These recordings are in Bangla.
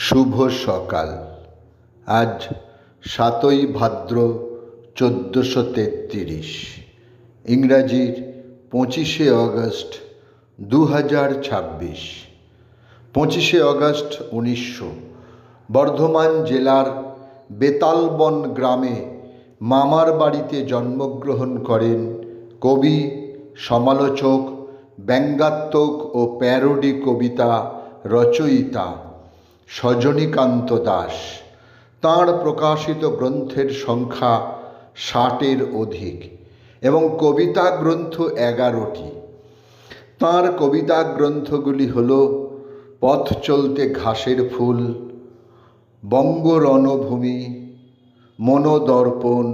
শুভ সকাল। আজ 7ই ভাদ্র 1433, ইংরাজির 25শে অগস্ট 2026। 25শে অগস্ট 1900 বর্ধমান জেলার বেতালবন গ্রামে মামার বাড়িতে জন্মগ্রহণ করেন কবি, সমালোচক, ব্যঙ্গাত্মক ও প্যারোডি কবিতা রচয়িতা সজনীকান্ত দাস। তাঁর প্রকাশিত গ্রন্থের সংখ্যা 60-এর অধিক এবং কবিতা গ্রন্থ 11টি। তাঁর কবিতা গ্রন্থগুলি হল পথ চলতে ঘাসের ফুল, বঙ্গ রণভূমি, মনোদর্পণ,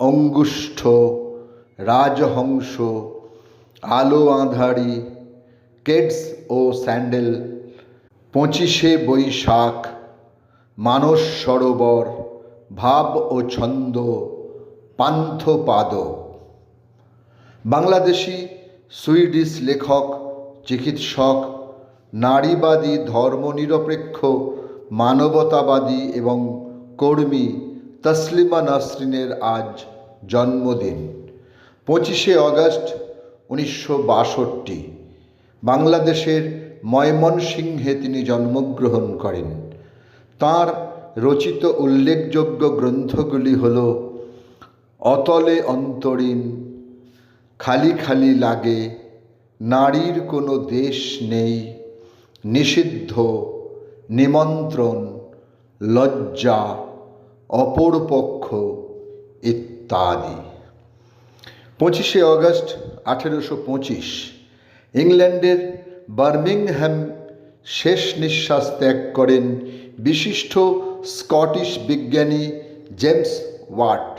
অঙ্গুষ্ঠ, রাজহংস, আলো আঁধারি, কেডস ও স্যান্ডেল, 25শে বৈশাখ, মানস সরোবর, ভাব ও ছন্দ, পান্থপাদ। বাংলাদেশি সুইডিশ লেখক, চিকিৎসক, নারীবাদী, ধর্মনিরপেক্ষ, মানবতাবাদী এবং কর্মী তসলিমা নাসরিনের আজ জন্মদিন। 25শে অগস্ট 1962 বাংলাদেশের ময়মনসিংহে তিনি জন্মগ্রহণ করেন। তাঁর রচিত উল্লেখযোগ্য গ্রন্থগুলি হল অতলে অন্তরীণ, খালি খালি লাগে, নারীর কোনো দেশ নেই, নিষিদ্ধ, নিমন্ত্রণ, লজ্জা, অপরপক্ষ ইত্যাদি। 25শে অগস্ট 1825 ইংল্যান্ডের বার্মিংহাম শেষ নিঃশ্বাস ত্যাগ করেন বিশিষ্ট স্কটিশ বিজ্ঞানী জেমস ওয়াট।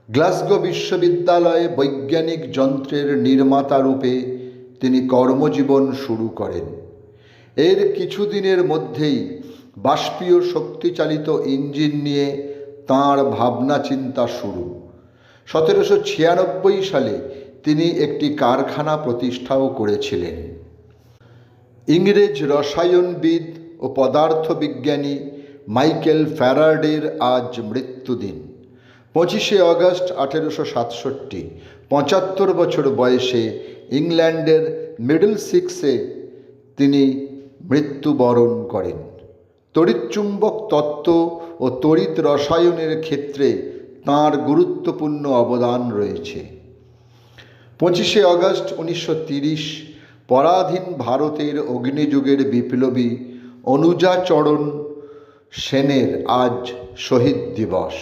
গ্লাসগো বিশ্ববিদ্যালয়ে বৈজ্ঞানিক যন্ত্রের নির্মাতা রূপে তিনি কর্মজীবন শুরু করেন। এর কিছুদিনের মধ্যেই বাষ্পীয় শক্তিচালিত ইঞ্জিন নিয়ে তাঁর ভাবনা চিন্তা শুরু। 1796 সালে তিনি একটি কারখানা প্রতিষ্ঠাও করেছিলেন। ইংরেজ রসায়নবিদ ও পদার্থবিজ্ঞানী মাইকেল ফ্যারাডের আজ মৃত্যুদিন। 25শে অগস্ট 1867 75 বছর বয়সে ইংল্যান্ডের মিডলসিক্সে তিনি মৃত্যুবরণ করেন। তড়িৎচুম্বক তত্ত্ব ও তড়িৎ রসায়নের ক্ষেত্রে তাঁর গুরুত্বপূর্ণ অবদান রয়েছে। 25শে অগস্ট 1930 পরাধীন ভারতের অগ্নিযুগের বিপ্লবী অনুজাচরণ সেনের আজ শহীদ দিবস।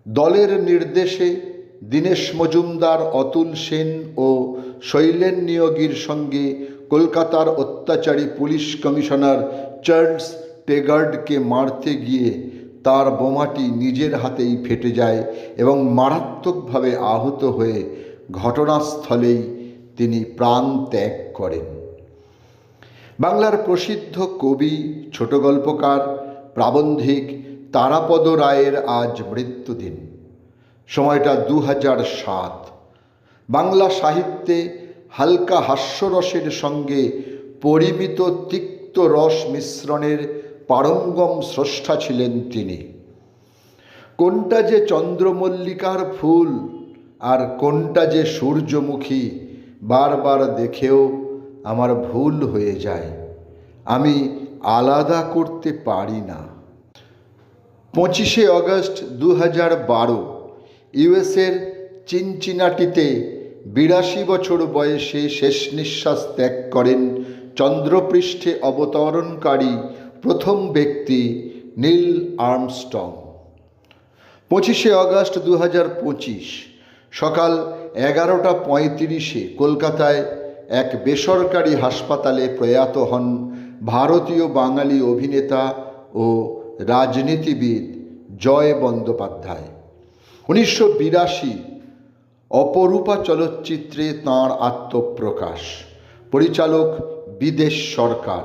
দলের নির্দেশে দীনেশ মজুমদার, অতুল সেন ও শৈলেন নিয়োগীর সঙ্গে কলকাতার অত্যাচারী পুলিশ কমিশনার চার্লস টেগার্ডকে মারতে গিয়ে তার বোমাটি নিজের হাতেই ফেটে যায় এবং মারাত্মকভাবে আহত হয়ে ঘটনাস্থলেই তিনি প্রাণ ত্যাগ করেন। বাংলার প্রসিদ্ধ কবি, ছোট গল্পকার, প্রাবন্ধিক তারাপদ রায়ের আজ মৃত্যুদিন। সময়টা 2007। বাংলা সাহিত্যে হালকা হাস্যরসের সঙ্গে পরিমিত তিক্ত রস মিশ্রণের পারঙ্গম স্রষ্টা ছিলেন তিনি। কোনটা যে চন্দ্রমল্লিকার ফুল আর কোনটা যে সূর্যমুখী বারবার দেখেও আমার ভুল হয়ে যায়, আমি আলাদা করতে পারি না। 25শে অগস্ট 2012 ইউএসের চিনচিনাটিতে 82 বছর বয়সে শেষ নিঃশ্বাস ত্যাগ করেন চন্দ্রপৃষ্ঠে অবতরণকারী প্রথম ব্যক্তি নীল আর্মস্ট্রং। 25শে অগস্ট 2025 সকাল 11:35 কলকাতায় এক বেসরকারি হাসপাতালে প্রয়াত হন ভারতীয় বাঙালি অভিনেতা ও রাজনীতিবিদ জয় বন্দ্যোপাধ্যায়। 1982 অপরূপা চলচ্চিত্রে তাঁর আত্মপ্রকাশ। পরিচালক বিদেশ সরকার।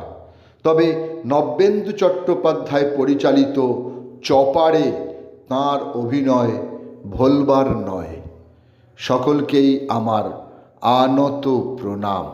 তবে নব্যেন্দু চট্টোপাধ্যায় পরিচালিত চপারে তাঁর অভিনয় ভোলবার নয়। সকলকেই আমার আনত প্রণাম।